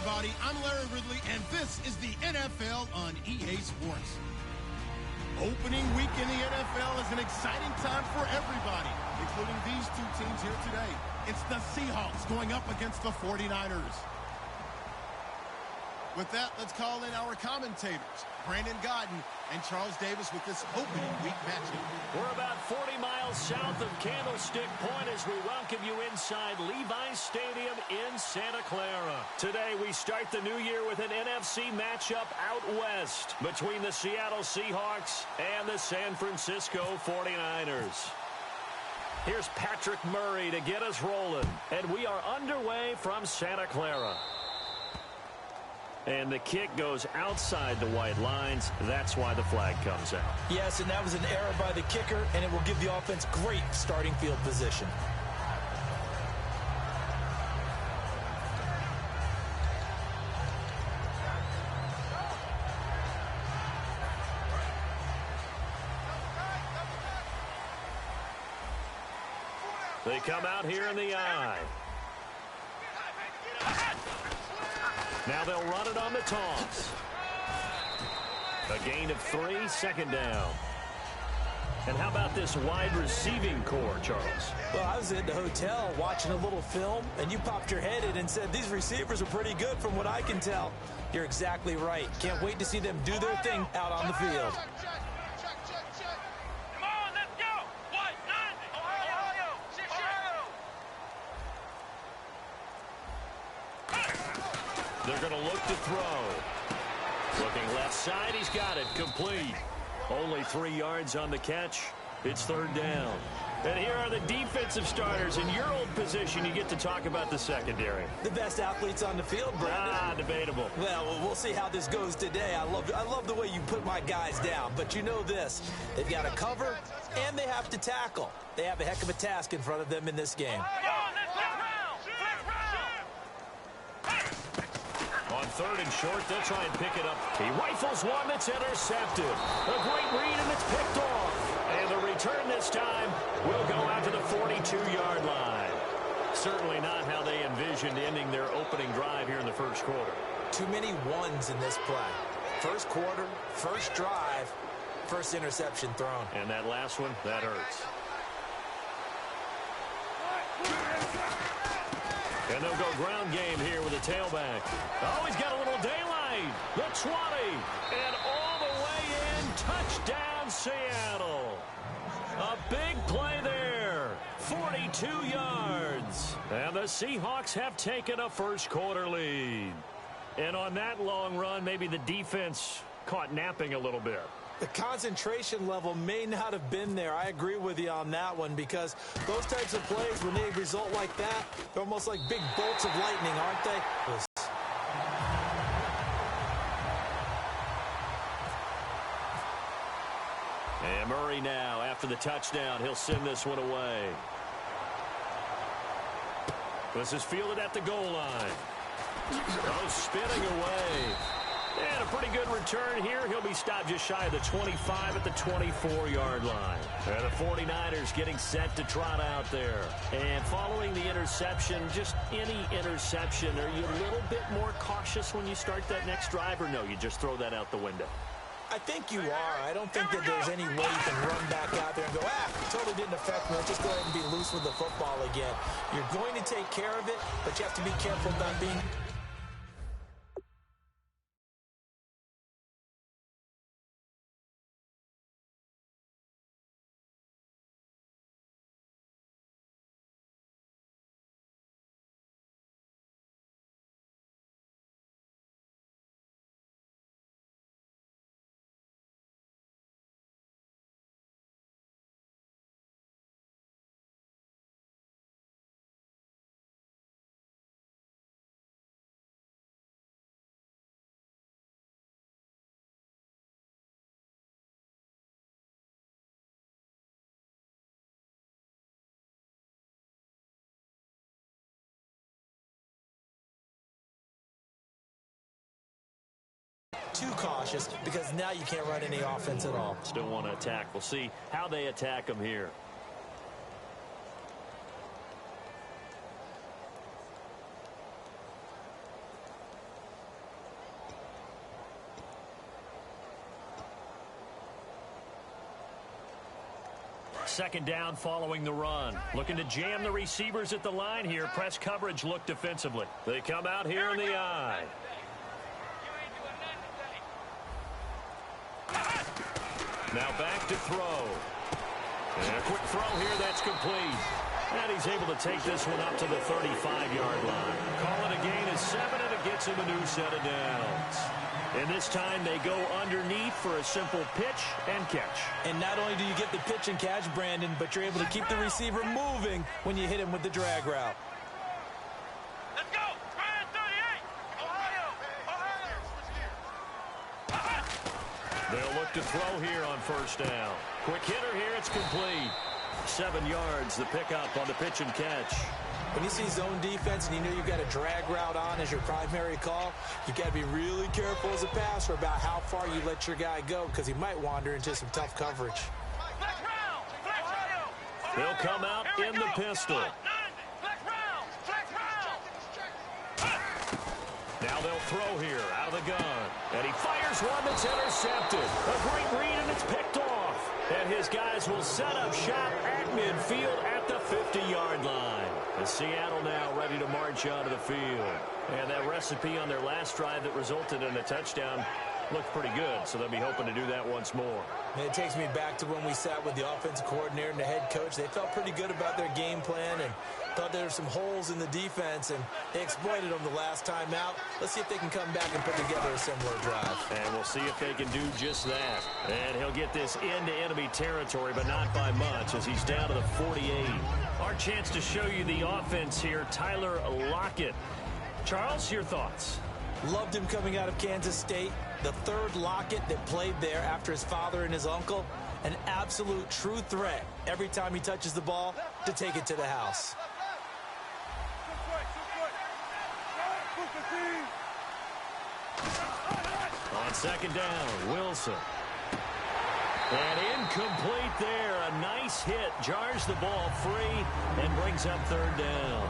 everybody. I'm Larry Ridley, and this is the NFL on EA Sports. Opening week in the NFL is an exciting time for everybody, including these two teams here today. It's the Seahawks going up against the 49ers. With that, let's call in our commentators, Brandon Godden and Charles Davis, with this opening week matchup. We're about 40 miles south of Candlestick Point as we welcome you inside Levi's Stadium in Santa Clara. Today, we start the new year with an NFC matchup out west between the Seattle Seahawks and the San Francisco 49ers. Here's Patrick Murray to get us rolling, and we are underway from Santa Clara. And the kick goes outside the white lines. That's why the flag comes out. Yes, and that was an error by the kicker, and it will give the offense great starting field position. They come out here in the eye. Now they'll run it on the toss. A gain of 3, second down. And how about this wide receiving core, Charles? Well, I was at the hotel watching a little film, and you popped your head in and said, these receivers are pretty good from what I can tell. You're exactly right. Can't wait to see them do their thing out on the field. They're going to look to throw. Looking left side, he's got it, complete. Only 3 yards on the catch. It's third down. And here are the defensive starters. In your old position, you get to talk about the secondary. The best athletes on the field, Brandon. Debatable. Well, we'll see how this goes today. I love the way you put my guys down. But you know this. They've got to cover, and they have to tackle. They have a heck of a task in front of them in this game. On third and short, they'll try and pick it up. He rifles one that's intercepted. A great read, and it's picked off. And the return this time will go out to the 42-yard line. Certainly not how they envisioned ending their opening drive here in the first quarter. Too many ones in this play. First quarter, first drive, first interception thrown. And that last one, that hurts. And they'll go ground game here with a tailback. Oh, he's got a little daylight. The 20. And all the way in. Touchdown, Seattle. A big play there. 42 yards. And the Seahawks have taken a first quarter lead. And on that long run, maybe the defense caught napping a little bit. The concentration level may not have been there. I agree with you on that one, because those types of plays, when they result like that, they're almost like big bolts of lightning, aren't they? And Murray now, after the touchdown, he'll send this one away. This is fielded at the goal line. Oh, spinning away. And a pretty good return here. He'll be stopped just shy of the 25 at the 24-yard line. And the 49ers getting set to trot out there. And following the interception, just any interception, are you a little bit more cautious when you start that next drive, or no, you just throw that out the window? I think you are. I don't think that there's any way you can run back out there and go, totally didn't affect me. Let's just go ahead and be loose with the football again. You're going to take care of it, but you have to be careful about being... Too cautious, because now you can't run any offense at all. Still want to attack. We'll see how they attack them here. second down following the run. Looking to jam the receivers at the line here. Press coverage look defensively. They come out here in the eye. Now back to throw. And a quick throw here that's complete. And he's able to take this one up to the 35-yard line. Call it a gain of 7, and it gets him a new set of downs. And this time they go underneath for a simple pitch and catch. And not only do you get the pitch and catch, Brandon, but you're able to keep the receiver moving when you hit him with the drag route. Let's go! Ryan 38! Ohio! They'll look to throw here on first down. Quick hitter here, it's complete. 7 yards, the pickup on the pitch and catch. When you see zone defense and you know you've got a drag route on as your primary call, you've got to be really careful as a passer about how far you let your guy go because he might wander into some tough coverage. They'll come out in the pistol. Now they'll throw here out of the gun. And he fires one that's intercepted. A great read, and it's picked off. And his guys will set up shop at midfield at the 50-yard line. And Seattle now ready to march onto the field. And that recipe on their last drive that resulted in a touchdown looked pretty good, so they'll be hoping to do that once more. And it takes me back to when we sat with the offensive coordinator and the head coach. They felt pretty good about their game plan and thought there were some holes in the defense, and they exploited them the last time out. Let's see if they can come back and put together a similar drive. And we'll see if they can do just that. And he'll get this into enemy territory, but not by much, as he's down to the 48. Our chance to show you the offense here, Tyler Lockett. Charles, your thoughts? Loved him coming out of Kansas State. The third Lockett that played there after his father and his uncle. An absolute true threat every time he touches the ball to take it to the house. On second down, Wilson. And incomplete there. A nice hit. Jars the ball free and brings up third down.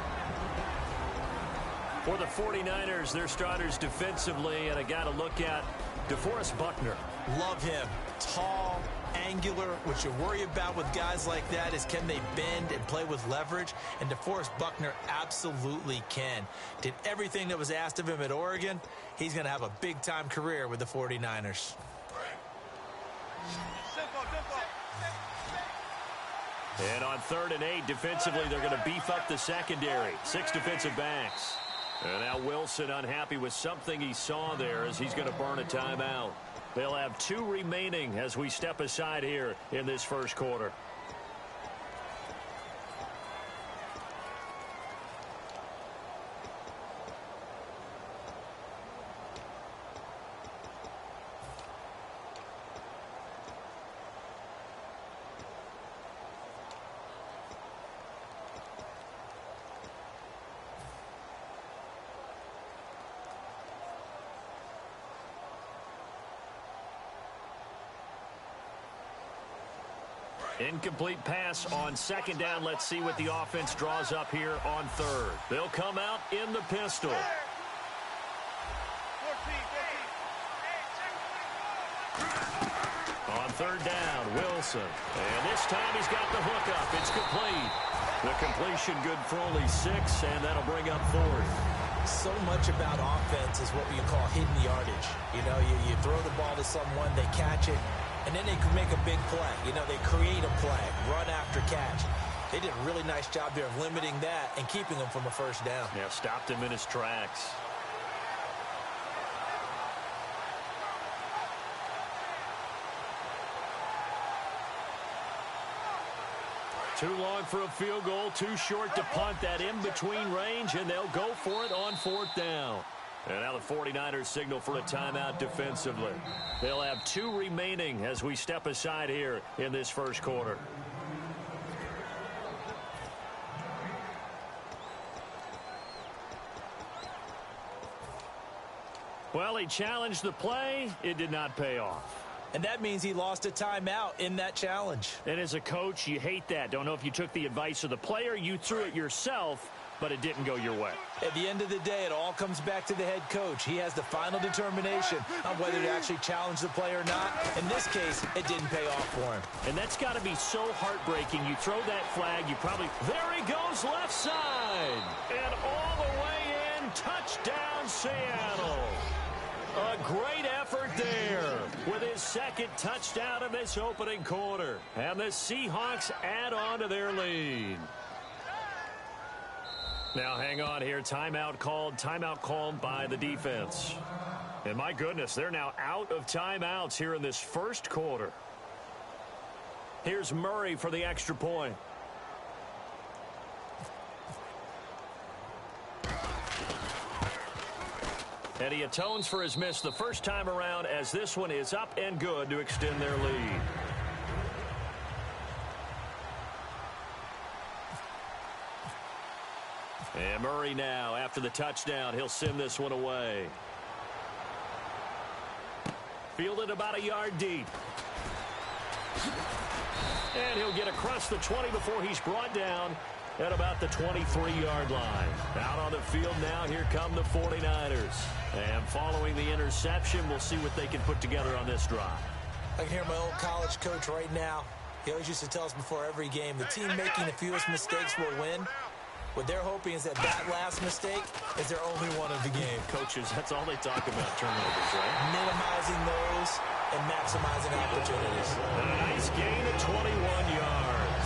For the 49ers, their starters defensively, and I got to look at DeForest Buckner. Love him. Tall, angular. What you worry about with guys like that is can they bend and play with leverage? And DeForest Buckner absolutely can. Did everything that was asked of him at Oregon. He's going to have a big-time career with the 49ers. And on 3rd and 8, defensively, they're going to beef up the secondary. 6 defensive backs. And now Wilson unhappy with something he saw there as he's going to burn a timeout. They'll have 2 remaining as we step aside here in this first quarter. Incomplete pass on second down. Let's see what the offense draws up here on 3rd. They'll come out in the pistol. On 3rd down, Wilson. And this time he's got the hookup. It's complete. The completion good for only 6, and that'll bring up 4th. So much about offense is what we call hidden yardage. You know, you throw the ball to someone, they catch it, and then they can make a big play. You know, they create a play, run after catch. They did a really nice job there of limiting that and keeping him from a first down. Yeah, stopped him in his tracks. Too long for a field goal, too short to punt. That in-between range, and they'll go for it on 4th down. And now the 49ers signal for a timeout defensively. They'll have 2 remaining as we step aside here in this first quarter. Well, he challenged the play. It did not pay off. And that means he lost a timeout in that challenge. And as a coach, you hate that. Don't know if you took the advice of the player, you threw it yourself, but it didn't go your way. At the end of the day, it all comes back to the head coach. He has the final determination on whether to actually challenge the play or not. In this case, it didn't pay off for him. And that's got to be so heartbreaking. You throw that flag, you probably... There he goes, left side. And all the way in, touchdown, Seattle. A great effort there with his second touchdown in this opening quarter. And the Seahawks add on to their lead. Now, hang on here. Timeout called by the defense. And my goodness, they're now out of timeouts here in this first quarter. Here's Murray for the extra point. And he atones for his miss the first time around, as this one is up and good to extend their lead. And Murray now, after the touchdown, he'll send this one away. Fielded about a yard deep. And he'll get across the 20 before he's brought down at about the 23-yard line. Out on the field now, here come the 49ers. And following the interception, we'll see what they can put together on this drive. I can hear my old college coach right now. He always used to tell us before every game, the team making the fewest mistakes will win. What they're hoping is that last mistake is their only one of the game. Coaches, that's all they talk about, turnovers, right? Minimizing those and maximizing opportunities. And a nice gain of 21 yards.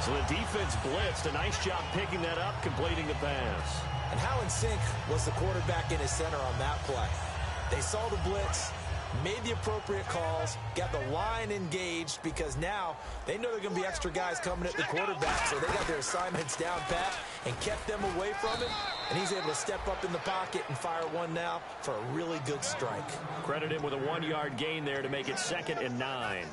So the defense blitzed. A nice job picking that up, completing the pass. And how in sync was the quarterback in his center on that play? They saw the blitz, made the appropriate calls, got the line engaged, because now they know there are going to be extra guys coming at the quarterback, so they got their assignments down pat and kept them away from it, and he's able to step up in the pocket and fire one now for a really good strike. Credit him with a 1-yard gain there to make it 2nd and 9.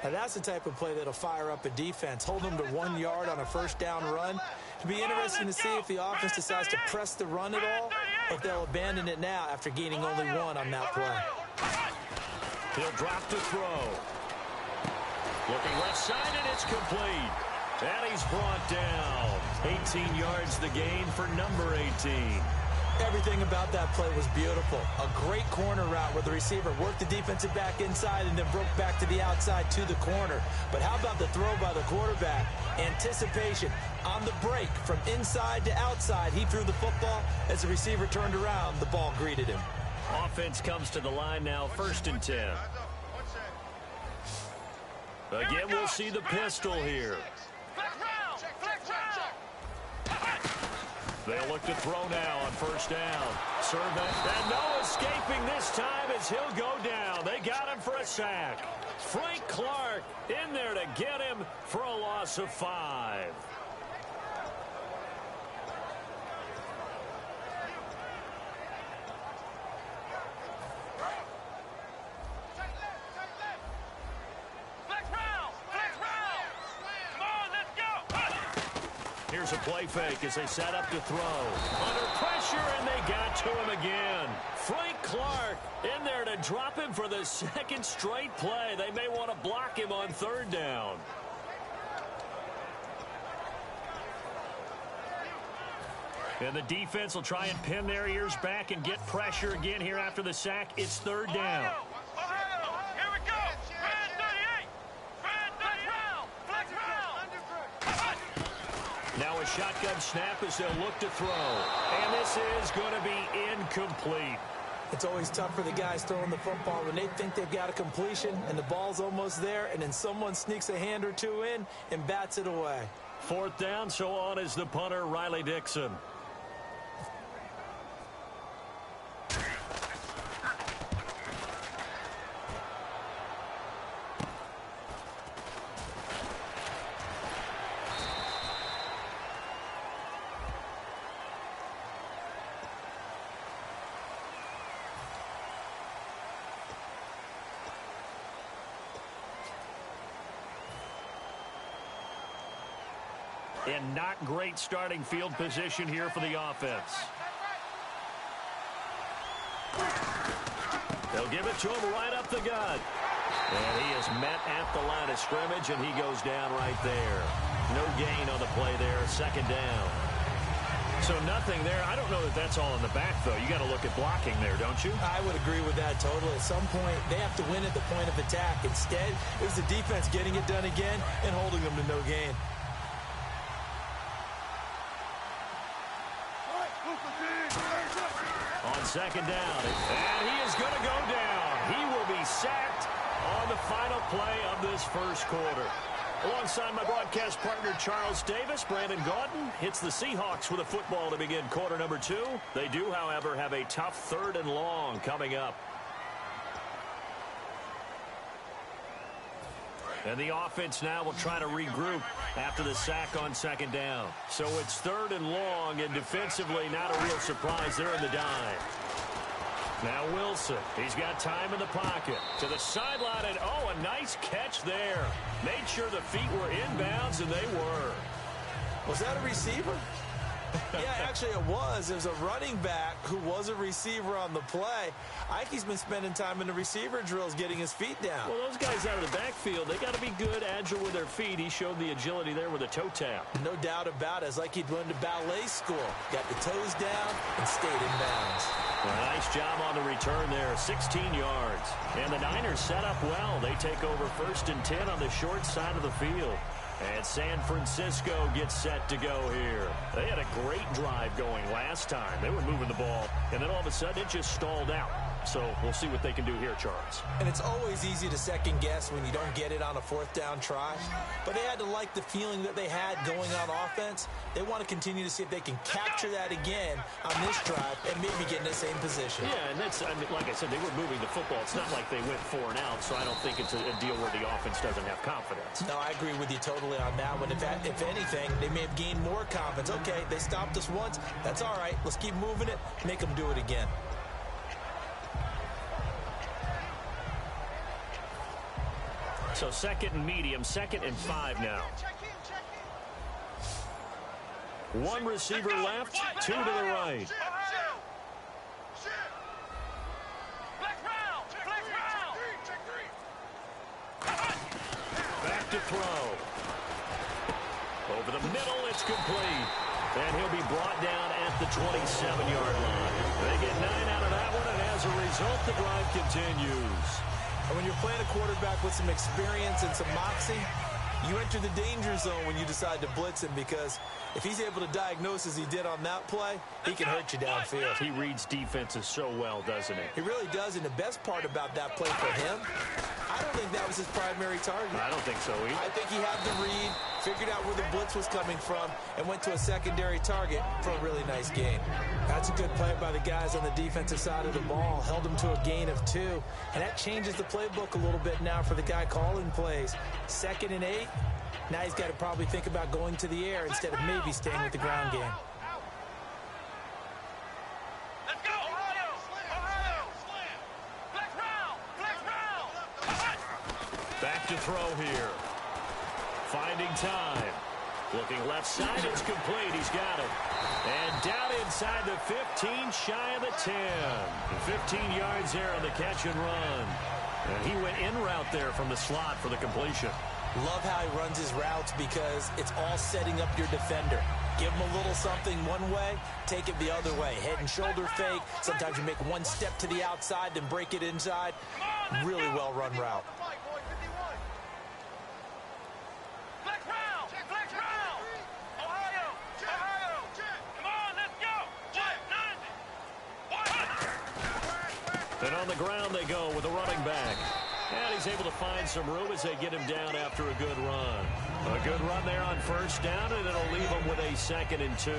Now that's the type of play that'll fire up a defense, hold them to 1 yard on a first down run. It'll be interesting to see if the offense decides to press the run at all, or if they'll abandon it now after gaining only 1 on that play. He'll drop to throw. Looking left side, and it's complete. And he's brought down. 18 yards the gain for number 18. Everything about that play was beautiful. A great corner route where the receiver worked the defensive back inside and then broke back to the outside to the corner. But how about the throw by the quarterback? Anticipation on the break from inside to outside. He threw the football. As the receiver turned around, the ball greeted him. Offense comes to the line now, 1st and 10. Again, we'll see the pistol here. They'll look to throw now on 1st down. Serve that, and no escaping this time as he'll go down. They got him for a sack. Frank Clark in there to get him for a loss of 5. Here's a play fake as they set up to throw. Under pressure, and they got to him again. Frank Clark in there to drop him for the 2nd straight play. They may want to block him on 3rd down. And the defense will try and pin their ears back and get pressure again here after the sack. It's 3rd down. Now a shotgun snap as they'll look to throw. And this is going to be incomplete. It's always tough for the guys throwing the football when they think they've got a completion and the ball's almost there, and then someone sneaks a hand or two in and bats it away. 4th down, so on is the punter, Riley Dixon. And not great starting field position here for the offense. They'll give it to him right up the gut. And he is met at the line of scrimmage, and he goes down right there. No gain on the play there, 2nd down. So nothing there. I don't know that that's all in the back, though. You got to look at blocking there, don't you? I would agree with that totally. At some point, they have to win at the point of attack. Instead, it was the defense getting it done again and holding them to no gain. On second down, and he is going to go down. He will be sacked on the final play of this first quarter. Alongside my broadcast partner, Charles Davis, Brandon Gaudin hits the Seahawks with a football to begin quarter number 2. They do, however, have a tough 3rd and long coming up. And the offense now will try to regroup after the sack on second down. So it's 3rd and long, and defensively not a real surprise. They're in the dive. Now Wilson, he's got time in the pocket. To the sideline, and oh, a nice catch there. Made sure the feet were inbounds, and they were. Was that a receiver? Yeah, actually it was. There's a running back who was a receiver on the play. Ike's been spending time in the receiver drills getting his feet down. Well, those guys out of the backfield, they got to be good, agile with their feet. He showed the agility there with a toe tap. No doubt about it. It's like he'd run to ballet school. Got the toes down and stayed in bounds. Well, nice job on the return there, 16 yards. And the Niners set up well. They take over 1st and 10 on the short side of the field. And San Francisco gets set to go here. They had a great drive going last time. They were moving the ball, and then all of a sudden it just stalled out. So we'll see what they can do here, Charles. And it's always easy to second guess when you don't get it on a 4th down try. But they had to like the feeling that they had going on offense. They want to continue to see if they can capture that again on this drive and maybe get in the same position. Yeah, and that's, I mean, like I said, they were moving the football. It's not like they went 4 and out, so I don't think it's a deal where the offense doesn't have confidence. No, I agree with you totally on that one. If anything, they may have gained more confidence. Okay, they stopped us once. That's all right. Let's keep moving it. Make them do it again. So 2nd and medium, 2nd and 5 now. 1 receiver left, 2 to the right. Back to throw. Over the middle, it's complete. And he'll be brought down at the 27-yard line. They get 9 out of that one, and as a result, the drive continues. And when you're playing a quarterback with some experience and some moxie, you enter the danger zone when you decide to blitz him, because if he's able to diagnose as he did on that play, he can hurt you downfield. He reads defenses so well, doesn't he? He really does, and the best part about that play for him, I don't think that was his primary target. I don't think so either. I think he had the read, figured out where the blitz was coming from, and went to a secondary target for a really nice gain. That's a good play by the guys on the defensive side of the ball. Held him to a gain of 2, and that changes the playbook a little bit now for the guy calling plays. 2nd and 8. Now he's got to probably think about going to the air instead of maybe staying with the ground game. Let's go! Ohio! Ohio! Flex round! Back to throw here. Finding time. Looking left side, it's complete. He's got it. And down inside the 15, shy of the 10. 15 yards there on the catch and run. And he went in route there from the slot for the completion. Love how he runs his routes because it's all setting up your defender. Give him a little something one way, take it the other way. Head and shoulder fake. Sometimes you make one step to the outside, then break it inside. Really well run route. And on the ground they go with a running back. And he's able to find some room as they get him down after a good run. A good run there on 1st down, and it'll leave him with a 2nd and 2.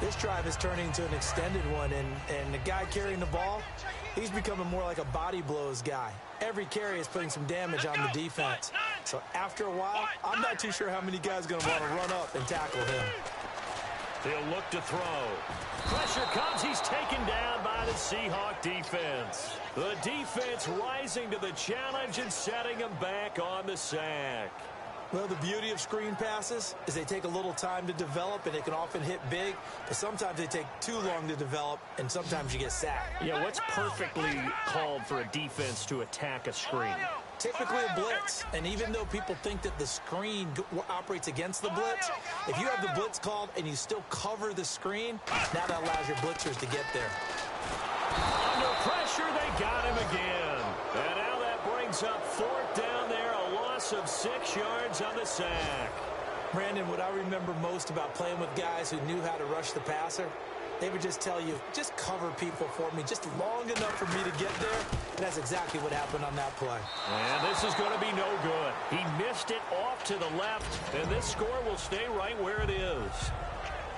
This drive is turning into an extended one, and the guy carrying the ball, he's becoming more like a body blows guy. Every carry is putting some damage on the defense. So after a while, I'm not too sure how many guys are going to want to run up and tackle him. They'll look to throw. Pressure comes. He's taken down by the Seahawk defense. The defense rising to the challenge and setting him back on the sack. Well, the beauty of screen passes is they take a little time to develop, and they can often hit big, but sometimes they take too long to develop, and sometimes you get sacked. Yeah, what's perfectly called for a defense to attack a screen? typically a blitz. And even though people think that the screen operates against the blitz, if you have the blitz called and you still cover the screen, now that allows your blitzers to get there. Under pressure, they got him again. And now that brings up fourth down there, a loss of 6 yards on the sack. Brandon, what I remember most about playing with guys who knew how to rush the passer, they would just tell you, just cover people for me, just long enough for me to get there. And that's exactly what happened on that play. And this is going to be no good. He missed it off to the left, and this score will stay right where it is.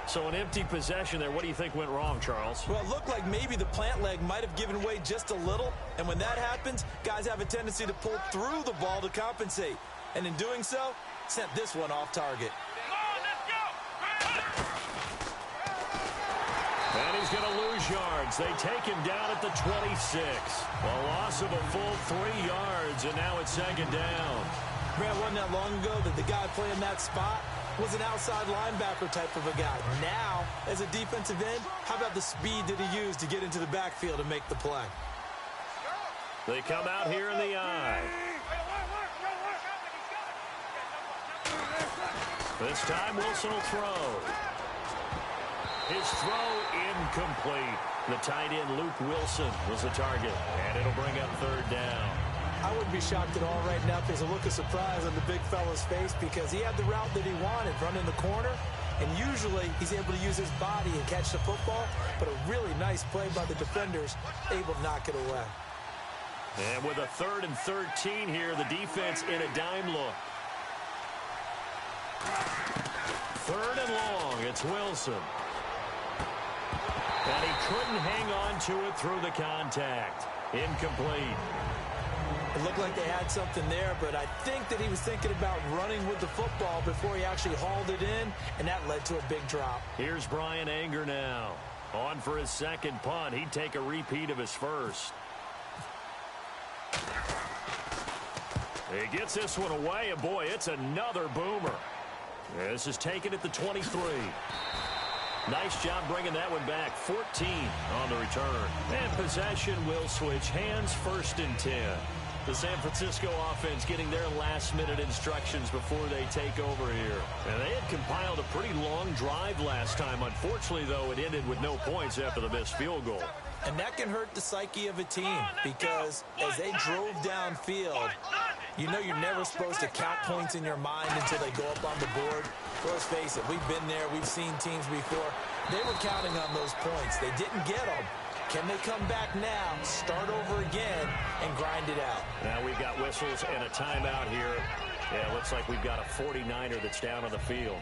So an empty possession there. What do you think went wrong, Charles? Well, it looked like maybe the plant leg might have given way just a little. And when that happens, guys have a tendency to pull through the ball to compensate. And in doing so, sent this one off target. And he's going to lose yards. They take him down at the 26. A loss of a full 3 yards, and now it's second down. Brad, wasn't that long ago that the guy playing that spot was an outside linebacker type of a guy. Now, as a defensive end, how about the speed that he used to get into the backfield and make the play? They come out here in the eye. This time Wilson will throw. His throw incomplete. The tight end Luke Wilson was the target, and it'll bring up third down. I wouldn't be shocked at all right now if there's a look of surprise on the big fella's face because he had the route that he wanted, running the corner, and usually he's able to use his body and catch the football, but a really nice play by the defenders, able to knock it away. And with a 3rd and 13 here, the defense in a dime look. 3rd and long, it's Wilson. And he couldn't hang on to it through the contact. Incomplete. It looked like they had something there, but I think that he was thinking about running with the football before he actually hauled it in, and that led to a big drop. Here's Brian Anger now. On for his second punt. He'd take a repeat of his first. He gets this one away, and boy, it's another boomer. This is taken at the 23. Nice job bringing that one back. 14 on the return. And possession will switch hands, 1st and 10. The San Francisco offense getting their last-minute instructions before they take over here. And they had compiled a pretty long drive last time. Unfortunately, though, it ended with no points after the missed field goal. And that can hurt the psyche of a team because as they drove downfield, you know you're never supposed to count points in your mind until they go up on the board. Well, let's face it, we've been there. We've seen teams before. They were counting on those points. They didn't get them. Can they come back now, start over again, and grind it out? Now we've got whistles and a timeout here. Yeah, it looks like we've got a 49er that's down on the field.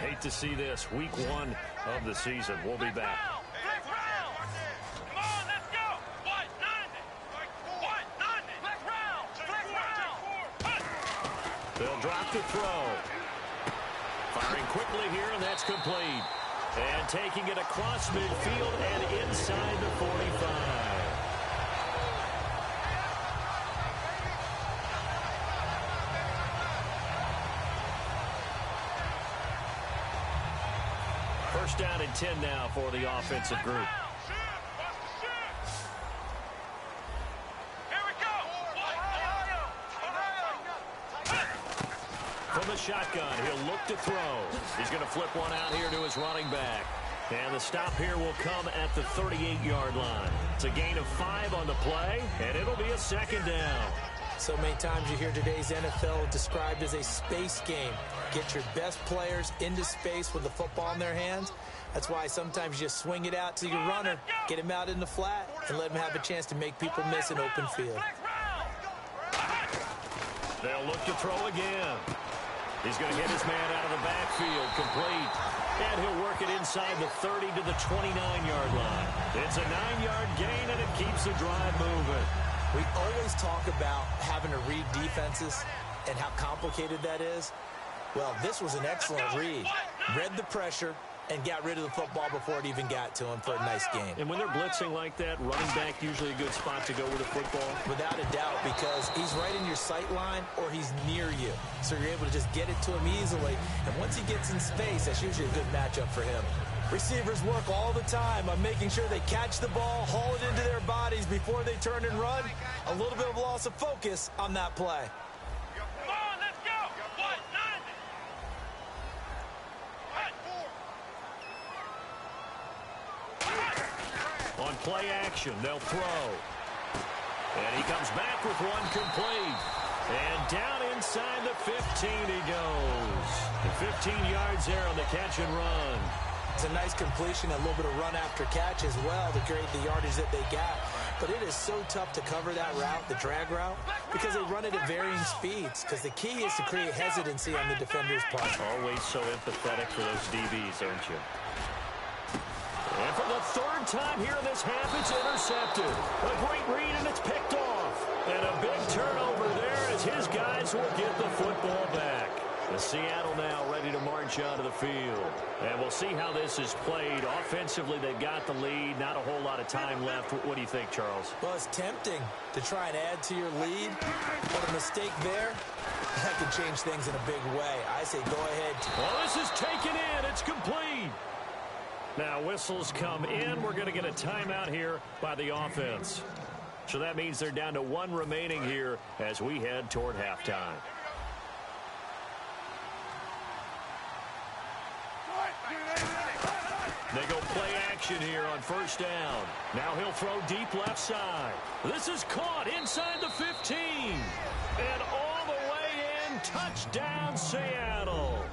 Hate to see this. Week 1 of the season. We'll be back. They'll drop the throw. Firing quickly here, and that's complete. And taking it across midfield and inside the 45. First down and 10 now for the offensive group. From the shotgun, he'll look to throw. He's going to flip one out here to his running back. And the stop here will come at the 38-yard line. It's a gain of 5 on the play, and it'll be a second down. So many times you hear today's NFL described as a space game. Get your best players into space with the football in their hands. That's why sometimes you just swing it out to your runner, get him out in the flat, and let him have a chance to make people miss an open field. They'll look to throw again. He's going to hit his man out of the backfield, complete. And he'll work it inside the 30 to the 29-yard line. It's a 9-yard gain, and it keeps the drive moving. We always talk about having to read defenses and how complicated that is. Well, this was an excellent read. Read the pressure and got rid of the football before it even got to him for a nice gain. And when they're blitzing like that, running back usually a good spot to go with the football? Without a doubt, because he's right in your sight line or he's near you. So you're able to just get it to him easily. And once he gets in space, that's usually a good matchup for him. Receivers work all the time on making sure they catch the ball, haul it into their bodies before they turn and run. A little bit of loss of focus on that play. Come on, let's go. 190. On play action, they'll throw. And he comes back with one complete. And down inside the 15 he goes. And 15 yards there on the catch and run. It's a nice completion, a little bit of run after catch as well to create the yardage that they got. But it is so tough to cover that route, the drag route, because they run it at varying speeds. Because the key is to create hesitancy on the defender's part. Always so empathetic for those DBs, aren't you? And for the third time here in this half, it's intercepted. A great read, and it's picked off. And a big turnover there as his guys will get the football back. The Seattle now ready to march onto the field. And we'll see how this is played. Offensively, they've got the lead. Not a whole lot of time left. What do you think, Charles? Well, it's tempting to try and add to your lead. But a mistake there, that could change things in a big way. I say go ahead. Well, this is taken in. It's complete. Now, whistles come in. We're going to get a timeout here by the offense. So that means they're down to one remaining here as we head toward halftime. They go play action here on first down. Now he'll throw deep left side. This is caught inside the 15. And all the way in, touchdown Seattle.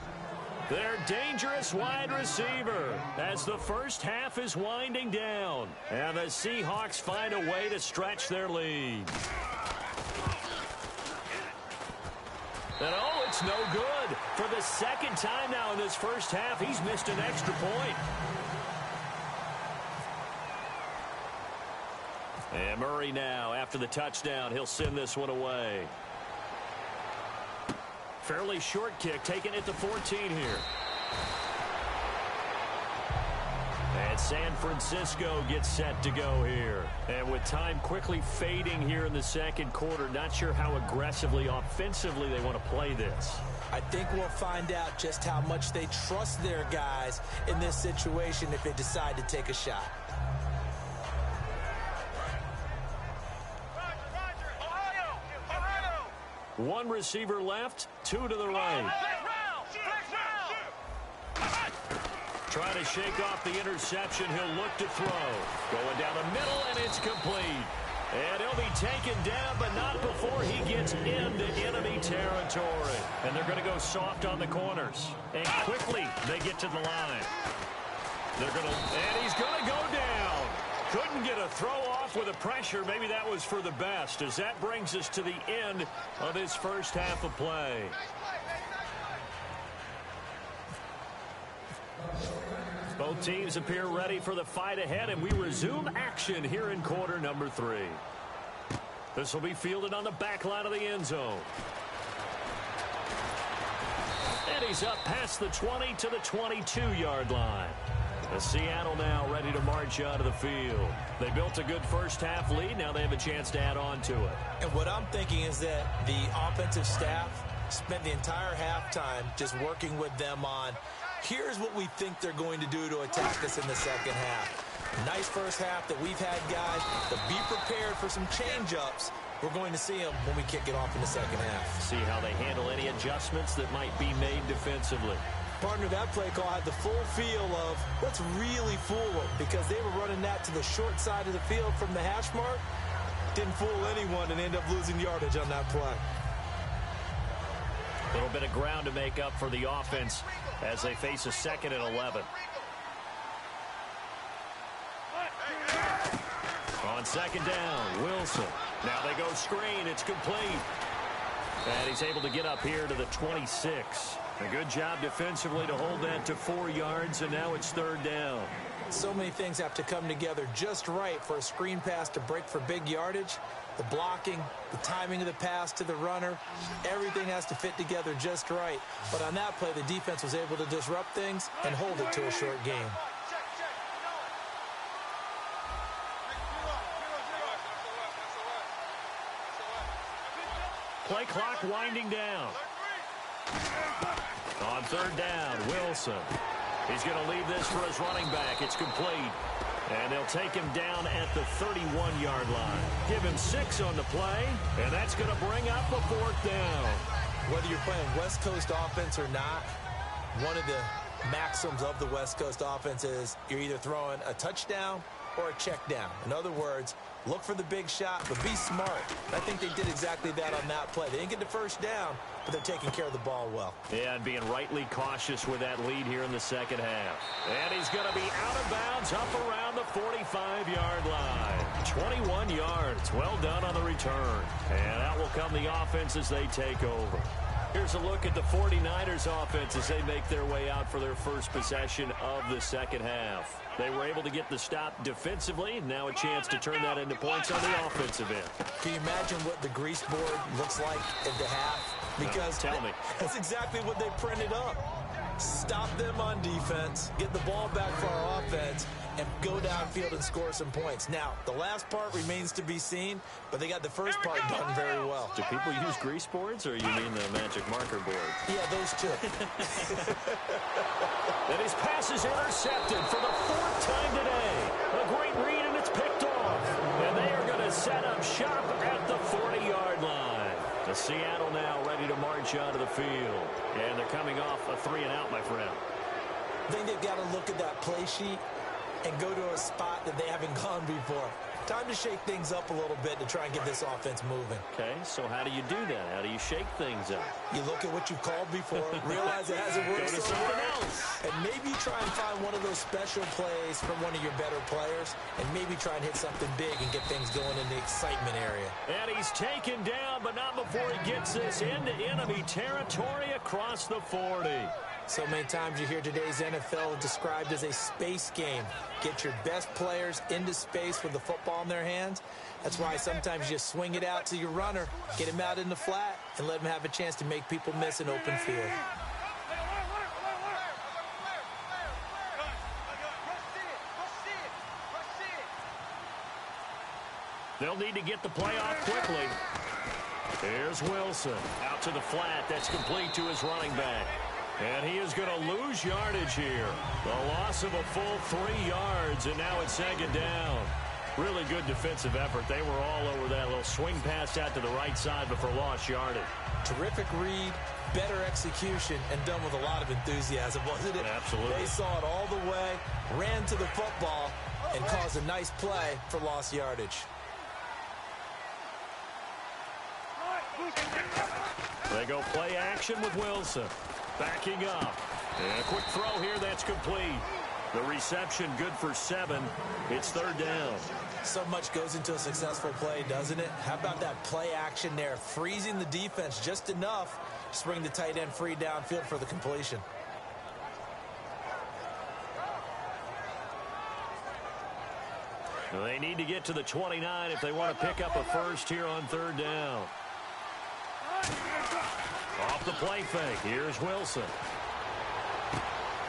Their dangerous wide receiver as the first half is winding down. And the Seahawks find a way to stretch their lead. And oh, it's no good. For the second time now in this first half, he's missed an extra point. And Murray now, after the touchdown, he'll send this one away. Fairly short kick, taking it to 14 here. And San Francisco gets set to go here. And with time quickly fading here in the second quarter, not sure how aggressively, offensively they want to play this. I think we'll find out just how much they trust their guys in this situation if they decide to take a shot. One receiver left, two to the right. Trying to shake off the interception. He'll look to throw. Going down the middle, and it's complete. And he'll be taken down, but not before he gets into enemy territory. And they're going to go soft on the corners. And quickly, they get to the line. And he's going to go down. Couldn't get a throw off with the pressure. Maybe that was for the best, as that brings us to the end of this first half of play. Both teams appear ready for the fight ahead, and we resume action here in quarter number 3. This will be fielded on the back line of the end zone. And he's up past the 20 to the 22-yard line. The Seattle now ready to march out of the field. They built a good first half lead. Now they have a chance to add on to it. And what I'm thinking is that the offensive staff spent the entire halftime just working with them on, here's what we think they're going to do to attack us in the second half. Nice first half that we've had, guys, but be prepared for some change-ups. We're going to see them when we kick it off in the second half. See how they handle any adjustments that might be made defensively. Partner, that play call had the full feel of let's really fool them, because they were running that to the short side of the field from the hash mark. Didn't fool anyone and end up losing yardage on that play. A little bit of ground to make up for the offense as they face a 2nd and 11. On second down, Wilson. Now they go screen. It's complete. And he's able to get up here to the 26. A good job defensively to hold that to 4 yards, and now it's 3rd down. So many things have to come together just right for a screen pass to break for big yardage. The blocking, the timing of the pass to the runner, everything has to fit together just right. But on that play, the defense was able to disrupt things and hold it to a short game. Play clock winding down. On 3rd down, Wilson. He's going to leave this for his running back. It's complete. And they'll take him down at the 31-yard line. Give him 6 on the play, and that's going to bring up a 4th down. Whether you're playing West Coast offense or not, one of the maxims of the West Coast offense is you're either throwing a touchdown or a check down. In other words, look for the big shot, but be smart. I think they did exactly that on that play. They didn't get the first down, but they're taking care of the ball well. Yeah, and being rightly cautious with that lead here in the second half. And he's going to be out of bounds up around the 45-yard line. 21 yards. Well done on the return. And out will come the offense as they take over. Here's a look at the 49ers offense as they make their way out for their first possession of the second half. They were able to get the stop defensively. Now a chance to turn that into points on the offensive end. Can you imagine what the grease board looks like at the half? Because tell me. That's exactly what they printed up. Stop them on defense, get the ball back for our offense, and go downfield and score some points. Now, the last part remains to be seen, but they got the first part done very well. Do people use grease boards, or you mean the magic marker board? Yeah, those two. And his pass is intercepted for the 4th time today. A great read, and it's picked off. And they are going to set up shop at the 40-yard line. The Seattle now ready to march onto the field. And they're coming off a 3-and-out, my friend. I think they've got to look at that play sheet and go to a spot that they haven't gone before. Time to shake things up a little bit to try and get this offense moving. Okay, so how do you do that? How do you shake things up? You look at what you've called before, realize it hasn't worked Go to something else. and maybe try and find one of those special plays from one of your better players, and maybe try and hit something big and get things going in the excitement area. And he's taken down, but not before he gets this into enemy territory across the 40. So many times you hear today's NFL described as a space game. Get your best players into space with the football in their hands. That's why sometimes you swing it out to your runner, get him out in the flat, and let him have a chance to make people miss an open field. They'll need to get the play off quickly. Here's Wilson out to the flat. That's complete to his running back. And he is going to lose yardage here. The loss of a full 3 yards, and now it's 2nd down. Really good defensive effort. They were all over that little swing pass out to the right side before lost yardage. Terrific read, better execution, and done with a lot of enthusiasm, wasn't it? Absolutely. They saw it all the way, ran to the football, and caused a nice play for lost yardage. They go play action with Wilson. Backing up. And a quick throw here, that's complete. The reception good for 7. It's 3rd down. So much goes into a successful play, doesn't it? How about that play action there? Freezing the defense just enough to bring the tight end free downfield for the completion. They need to get to the 29 if they want to pick up a first here on 3rd down. Off the play fake. Here's Wilson.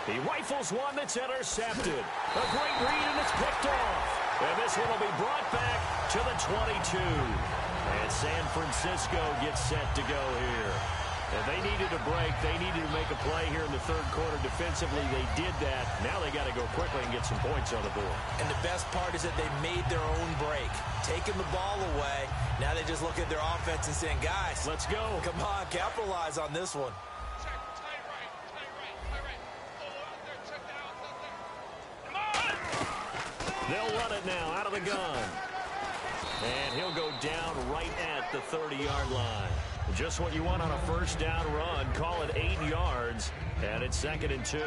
He rifles one that's intercepted. A great read, and it's picked off. And this one will be brought back to the 22. And San Francisco gets set to go here. And they needed a break. They needed to make a play here in the 3rd quarter. Defensively, they did that. Now they got to go quickly and get some points on the board. And the best part is that they made their own break. Taking the ball away. Now they just look at their offense and saying, guys, let's go. Come on, capitalize on this one. They'll run it now out of the gun. And he'll go down right at the 30-yard line. Just what you want on a first down run. Call it 8 yards, and it's 2nd and 2.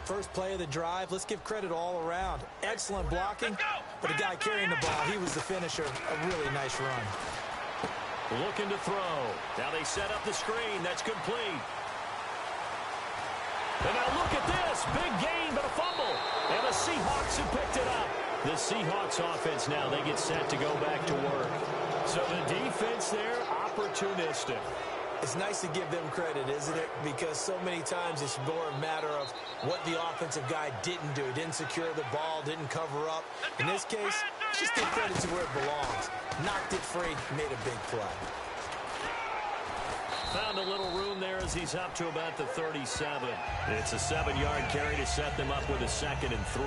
First play of the drive. Let's give credit all around. Excellent blocking, but the guy carrying the ball, he was the finisher. A really nice run. Looking to throw. Now they set up the screen. That's complete. And now look at this. Big gain, but a fumble. And the Seahawks have picked it up. The Seahawks offense now, they get set to go back to work. So the defense there, opportunistic. It's nice to give them credit, isn't it? Because so many times it's more a matter of what the offensive guy didn't do. Didn't secure the ball, didn't cover up. In this case, just give credit to where it belongs. Knocked it free, made a big play. Found a little room there as he's up to about the 37. It's a 7-yard carry to set them up with a 2nd and 3.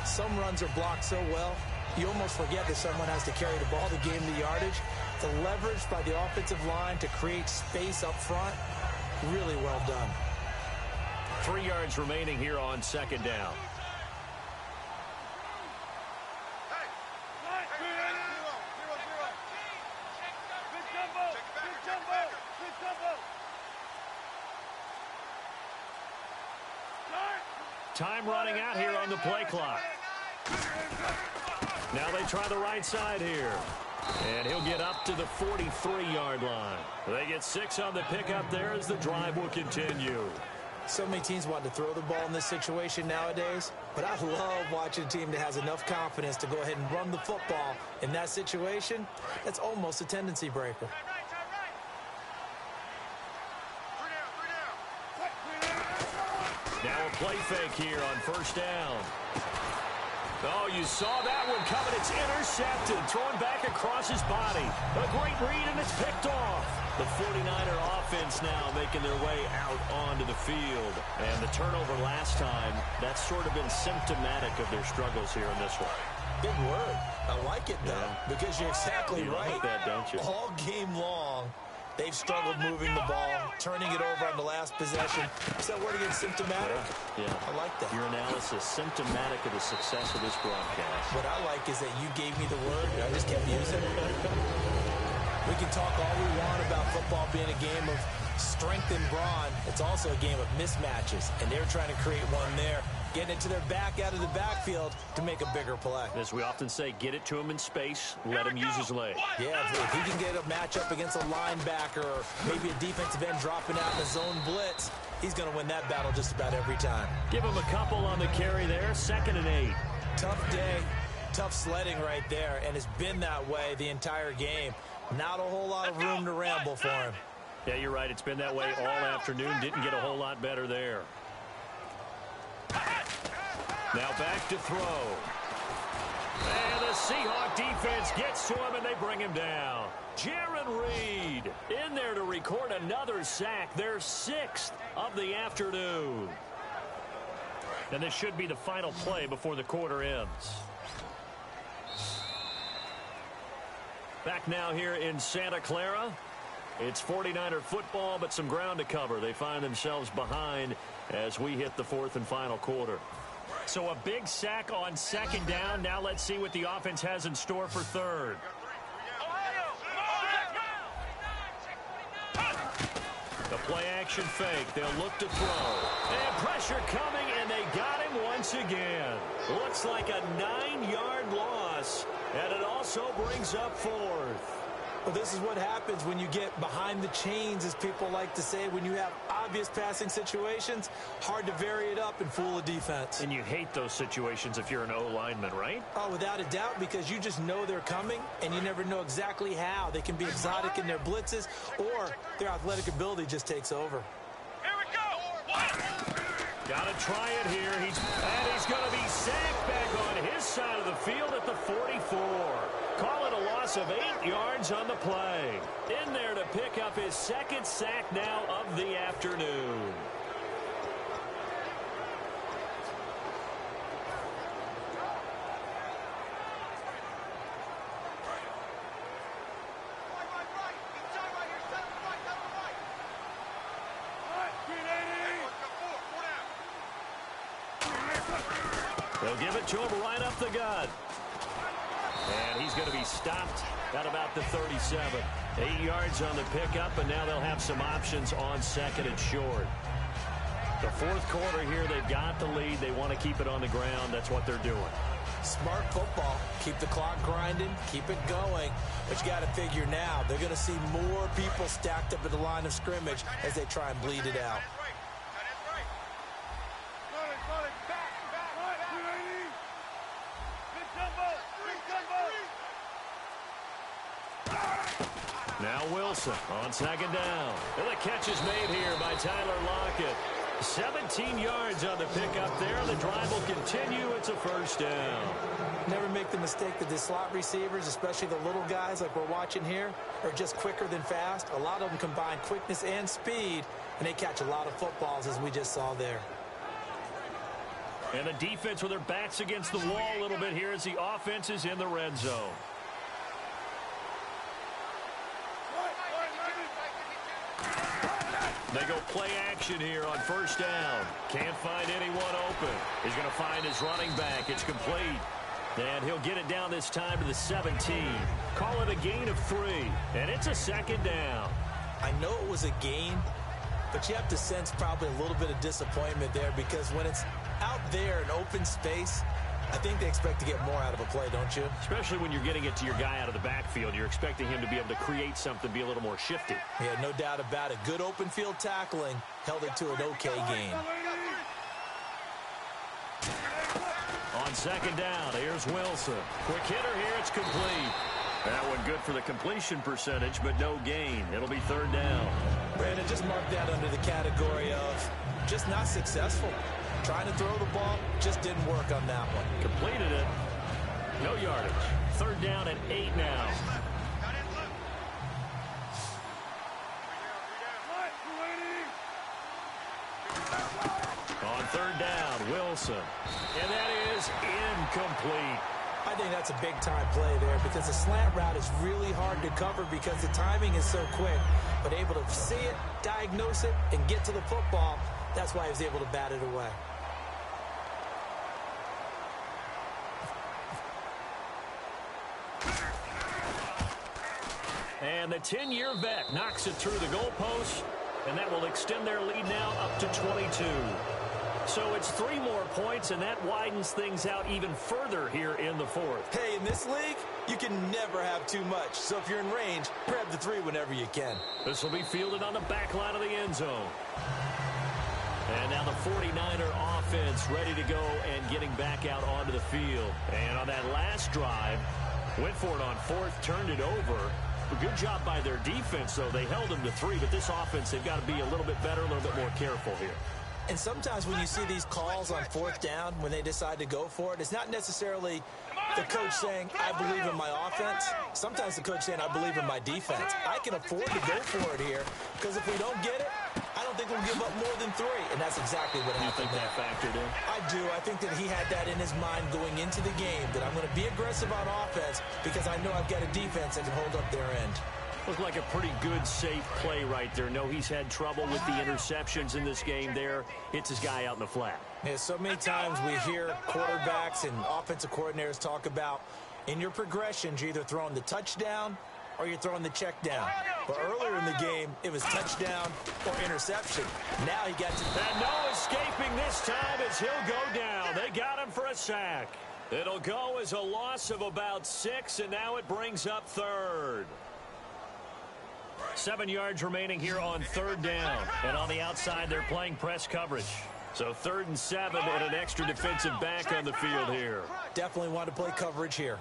Some runs are blocked so well, you almost forget that someone has to carry the ball to gain the yardage. The leverage by the offensive line to create space up front, really well done. 3 yards remaining here on 2nd down. Time running out here on the play clock. Now they try the right side here. And he'll get up to the 43-yard line. They get 6 on the pickup there as the drive will continue. So many teams want to throw the ball in this situation nowadays, but I love watching a team that has enough confidence to go ahead and run the football in that situation. That's almost a tendency breaker. Now a play fake here on 1st down. Oh, you saw that one coming. It's intercepted. Thrown back across his body. A great read, and it's picked off. The 49er offense now making their way out onto the field. And the turnover last time, that's sort of been symptomatic of their struggles here in this one. Big word. I like it, though, because you're exactly right. You like that, don't you? All game long, they've struggled moving the ball, turning it over on the last possession. Is that word again, symptomatic? Yeah. I like that. Your analysis, symptomatic of the success of this broadcast. What I like is that you gave me the word, and I just kept using it. We can talk all we want about football being a game of strength and brawn. It's also a game of mismatches, and they're trying to create one there, getting it to their back out of the backfield to make a bigger play. As we often say, get it to him in space, let him use his leg. Yeah, if he can get a matchup against a linebacker or maybe a defensive end dropping out in the zone blitz, he's going to win that battle just about every time. Give him a couple on the carry there, 2nd and 8. Tough day, tough sledding right there, and it's been that way the entire game. Not a whole lot of room to ramble for him. Yeah, you're right. It's been that way all afternoon. Didn't get a whole lot better there. Now back to throw. And the Seahawk defense gets to him, and they bring him down. Jaron Reed in there to record another sack. Their 6th of the afternoon. And this should be the final play before the quarter ends. Back now here in Santa Clara. It's 49er football, but some ground to cover. They find themselves behind as we hit the 4th and final quarter. So a big sack on 2nd down. Now let's see what the offense has in store for 3rd. The play action fake. They'll look to throw. And pressure coming, and they got him once again. Looks like a 9-yard loss, and it also brings up 4th. Well, this is what happens when you get behind the chains, as people like to say. When you have obvious passing situations, hard to vary it up and fool a defense. And you hate those situations if you're an O-lineman, right? Oh, without a doubt, because you just know they're coming, and you never know exactly how. They can be exotic in their blitzes, or their athletic ability just takes over. Here we go. Got to try it here. He's going to be sacked back on his side of the field at the 44. Call it a loss of 8 yards on the play. In there to pick up his 2nd sack now of the afternoon. They'll give it to him right up the gut. And he's going to be stopped at about the 37. 8 yards on the pickup, and now they'll have some options on 2nd and short. The 4th quarter here, they've got the lead. They want to keep it on the ground. That's what they're doing. Smart football. Keep the clock grinding. Keep it going. But you got to figure now, they're going to see more people stacked up at the line of scrimmage as they try and bleed it out. Now Wilson on 2nd down. And the catch is made here by Tyler Lockett. 17 yards on the pickup there. The drive will continue. It's a first down. Never make the mistake that the slot receivers, especially the little guys like we're watching here, are just quicker than fast. A lot of them combine quickness and speed, and they catch a lot of footballs, as we just saw there. And the defense with their backs against the wall a little bit here as the offense is in the red zone. They go play action here on first down. Can't find anyone open. He's going to find his running back. It's complete. And he'll get it down this time to the 17. Call it a gain of 3. And it's a second down. I know it was a gain, but you have to sense probably a little bit of disappointment there, because when it's out there in open space, I think they expect to get more out of a play, don't you? Especially when you're getting it to your guy out of the backfield. You're expecting him to be able to create something, be a little more shifty. Yeah, no doubt about it. Good open field tackling held it to an okay gain. On second down, here's Wilson. Quick hitter here, it's complete. That one good for the completion percentage, but no gain. It'll be third down. Brandon, just mark that under the category of just not successful. Trying to throw the ball, just didn't work on that one. Completed it. No yardage. Third down at 8 now. On third down, Wilson. And that is incomplete. I think that's a big-time play there, because the slant route is really hard to cover because the timing is so quick. But able to see it, diagnose it, and get to the football, that's why he was able to bat it away. And the 10-year vet knocks it through the goalpost, and that will extend their lead now up to 22. So it's 3 more points, and that widens things out even further here in the fourth. Hey, in this league, you can never have too much. So if you're in range, grab the 3 whenever you can. This will be fielded on the back line of the end zone. And now the 49er offense ready to go and getting back out onto the field. And on that last drive, went for it on fourth, turned it over. A good job by their defense, though. They held them to 3, but this offense, they've got to be a little bit better, a little bit more careful here. And sometimes when you see these calls on fourth down, when they decide to go for it, it's not necessarily the coach saying, I believe in my offense. Sometimes the coach saying, I believe in my defense. I can afford to go for it here, because if we don't get it, I don't think we'll give up more than 3. And that's exactly what happened. You think that factored in? I do. I think that he had that in his mind going into the game, that I'm going to be aggressive on offense because I know I've got a defense that can hold up their end. Looked like a pretty good, safe play right there. No, he's had trouble with the interceptions in this game there. Hits his guy out in the flat. Yeah, so many times we hear quarterbacks and offensive coordinators talk about in your progressions, you're either throwing the touchdown or you're throwing the check down. But earlier in the game, it was touchdown or interception. Now he got to... And no escaping this time as he'll go down. They got him for a sack. It'll go as a loss of about 6, and now it brings up third. 7 yards remaining here on third down. And on the outside, they're playing press coverage. So 3rd and 7 and an extra defensive back on the field here. Definitely want to play coverage here.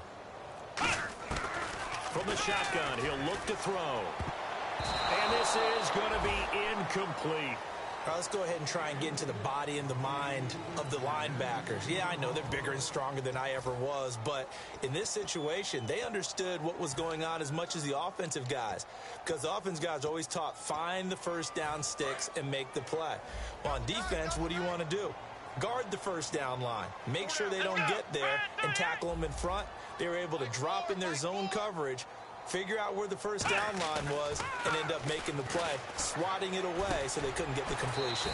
From the shotgun, he'll look to throw. And this is going to be incomplete. All right, let's go ahead and try and get into the body and the mind of the linebackers. Yeah, I know they're bigger and stronger than I ever was, but in this situation, they understood what was going on as much as the offensive guys, because the offensive guys always taught find the first down sticks and make the play. Well, on defense, what do you want to do? Guard the first down line. Make sure they don't get there and tackle them in front. They were able to drop in their zone coverage, figure out where the first down line was, and end up making the play, swatting it away so they couldn't get the completion.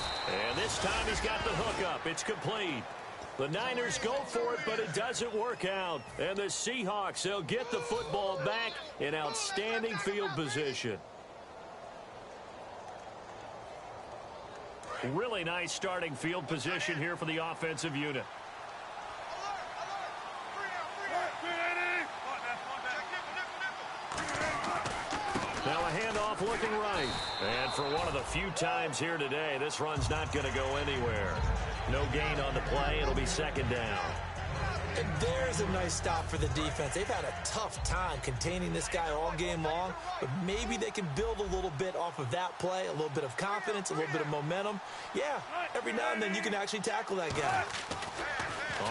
And this time he's got the hook up. It's complete. The Niners go for it, but it doesn't work out. And the Seahawks, they'll get the football back in outstanding field position. Really nice starting field position here for the offensive unit. Now a handoff looking right. And for one of the few times here today, this run's not going to go anywhere. No gain on the play. It'll be second down. And there's a nice stop for the defense. They've had a tough time containing this guy all game long, but maybe they can build a little bit off of that play, a little bit of confidence, a little bit of momentum. Yeah, every now and then you can actually tackle that guy.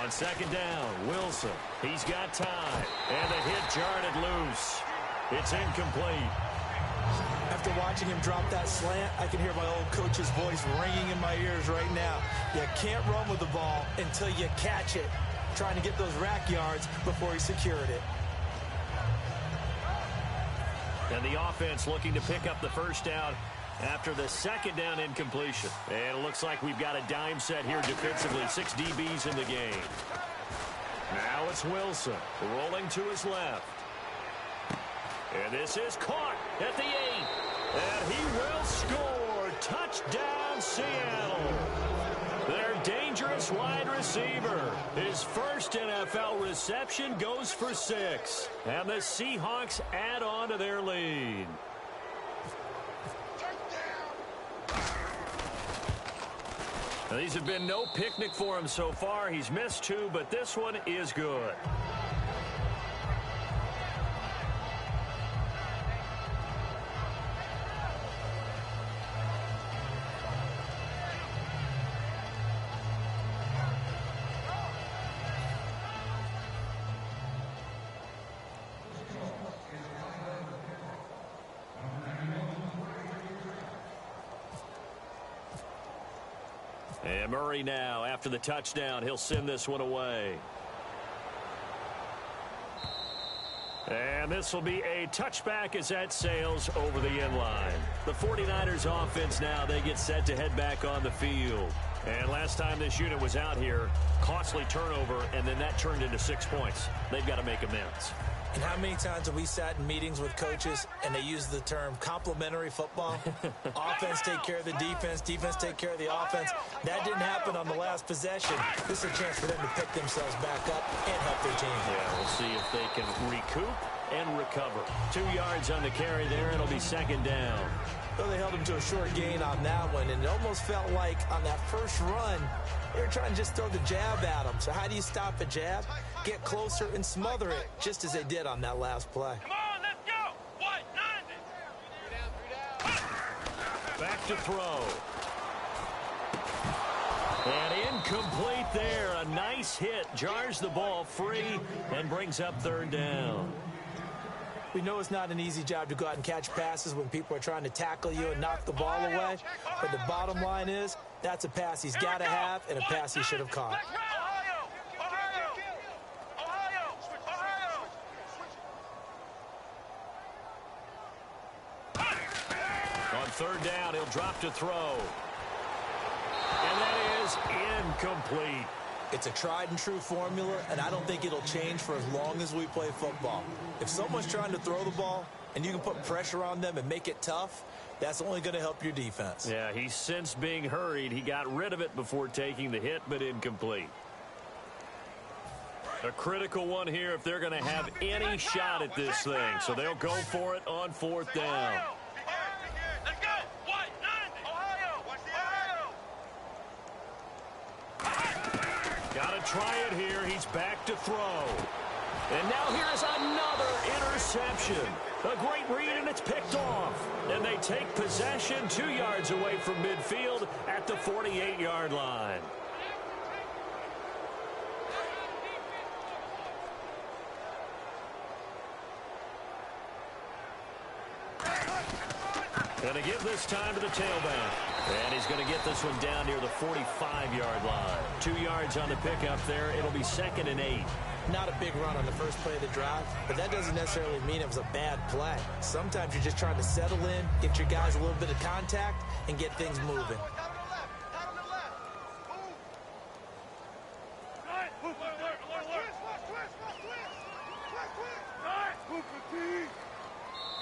On second down, Wilson. He's got time. And the hit jarred it loose. It's incomplete. After watching him drop that slant, I can hear my old coach's voice ringing in my ears right now. You can't run with the ball until you catch it. Trying to get those rack yards before he secured it. And the offense looking to pick up the first down after the second down incompletion. And it looks like we've got a dime set here defensively. 6 DBs in the game. Now it's Wilson rolling to his left. And this is caught at the 8. And he will score. Touchdown, Seattle. Their dangerous wide receiver. His first NFL reception goes for 6. And the Seahawks add on to their lead. Now, these have been no picnic for him so far. He's missed 2, but this one is good. And Murray now, after the touchdown, he'll send this one away. And this will be a touchback as that sails over the end line. The 49ers offense now, they get set to head back on the field. And last time this unit was out here, costly turnover, and then that turned into 6 points. They've got to make amends. And how many times have we sat in meetings with coaches and they use the term complementary football? Offense take care of the defense, defense take care of the offense. That didn't happen on the last possession. This is a chance for them to pick themselves back up and help their team. Yeah, we'll see if they can recoup and recover. 2 yards on the carry there. It'll be second down. Well, they held him to a short gain on that one, and it almost felt like on that first run, they were trying to just throw the jab at him. So how do you stop a jab? Get closer and smother it, just as they did on that last play. Come on, let's go. What? 90. Back to throw. And incomplete there. A nice hit. Jars the ball free and brings up third down. We know it's not an easy job to go out and catch passes when people are trying to tackle you and knock the ball away. But the bottom line is, that's a pass he's got to have and a pass he should have caught. On third down, he'll drop to throw. And that is incomplete. It's a tried-and-true formula, and I don't think it'll change for as long as we play football. If someone's trying to throw the ball and you can put pressure on them and make it tough, that's only going to help your defense. Yeah, he's since being hurried. He got rid of it before taking the hit, but incomplete. A critical one here if they're going to have any shot at this thing. So they'll go for it on fourth down. Let's go. What? 90. Ohio. Got to try it here. He's back to throw. And now here's another interception. A great read, and it's picked off. And they take possession 2 yards away from midfield at the 48-yard line. Going to give this time to the tailback. And he's going to get this one down near the 45-yard line. 2 yards on the pickup there. It'll be 2nd and 8. Not a big run on the first play of the drive, but that doesn't necessarily mean it was a bad play. Sometimes you're just trying to settle in, get your guys a little bit of contact, and get things moving.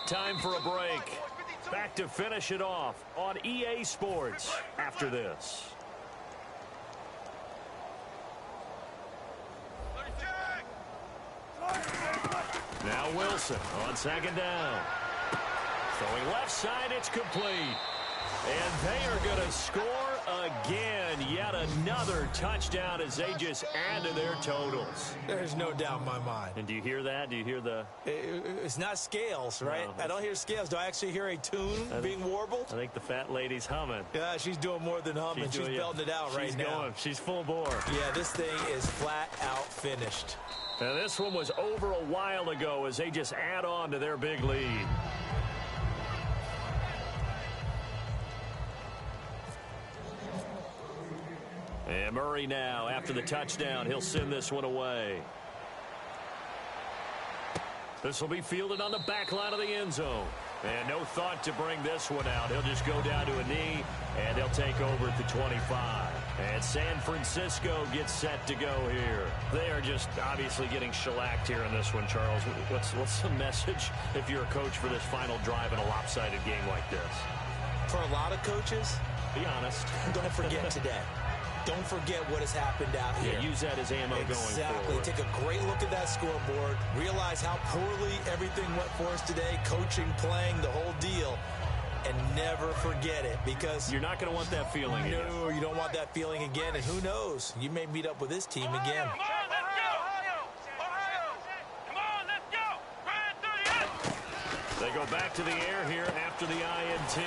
Time for a break. Back to finish it off on EA Sports after this. Now Wilson on second down. Throwing left side, it's complete. And they are going to score again. Yet another touchdown as they just add to their totals. There's no doubt in my mind. And do you hear that? Do you hear the... It's not scales, right? No, I don't hear scales. Do I actually hear a tune being warbled? I think the fat lady's humming. Yeah, she's doing more than humming. She's belting it out right now. She's full bore. Yeah, this thing is flat out finished. And this one was over a while ago as they just add on to their big lead. And Murray now, after the touchdown, he'll send this one away. This will be fielded on the back line of the end zone. And no thought to bring this one out. He'll just go down to a knee, and they'll take over at the 25. And San Francisco gets set to go here. They are just obviously getting shellacked here in this one, Charles. What's the message if you're a coach for this final drive in a lopsided game like this? For a lot of coaches, be honest. Don't forget today. Don't forget what has happened out here. Yeah, use that as ammo going forward. Exactly. Take a great look at that scoreboard. Realize how poorly everything went for us today. Coaching, playing, the whole deal. And never forget it, because... You're not going to want that feeling again. No, you don't want that feeling again. And who knows? You may meet up with this team again. Come on, let's go! Ohio! Come on, let's go! Grind through the end! They go back to the air here after the INT.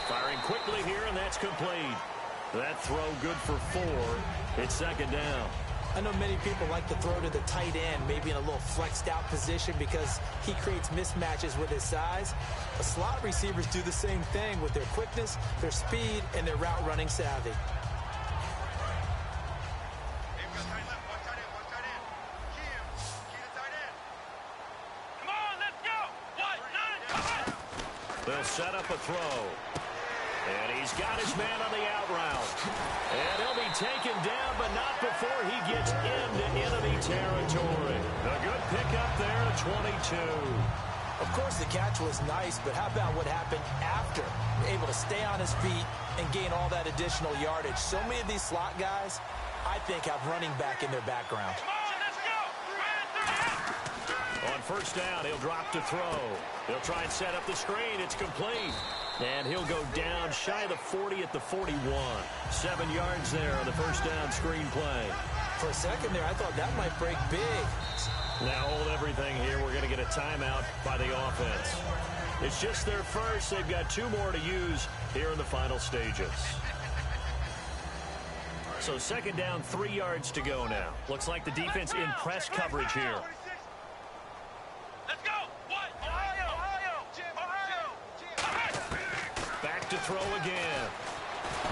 Firing quickly here, and that's complete. That throw good for 4. It's second down. I know many people like to throw to the tight end, maybe in a little flexed out position because he creates mismatches with his size. But slot receivers do the same thing with their quickness, their speed, and their route running savvy. Come on, let's go! They'll set up a throw. And he's got his man on the out route. And he'll be taken down, but not before he gets into enemy territory. A good pickup there at 22. Of course, the catch was nice, but how about what happened after? Able to stay on his feet and gain all that additional yardage. So many of these slot guys, I think, have running back in their background. Come on, let's go! Grind through the end! On first down, he'll drop to throw. He'll try and set up the screen. It's complete. And he'll go down shy of the 40 at the 41. 7 yards there on the first down screen play. For a second there, I thought that might break big. Now hold everything here. We're going to get a timeout by the offense. It's just their first. They've got 2 more to use here in the final stages. So second down, 3 yards to go now. Looks like the defense in press coverage here. Let's go! What? Ohio! Back to throw again.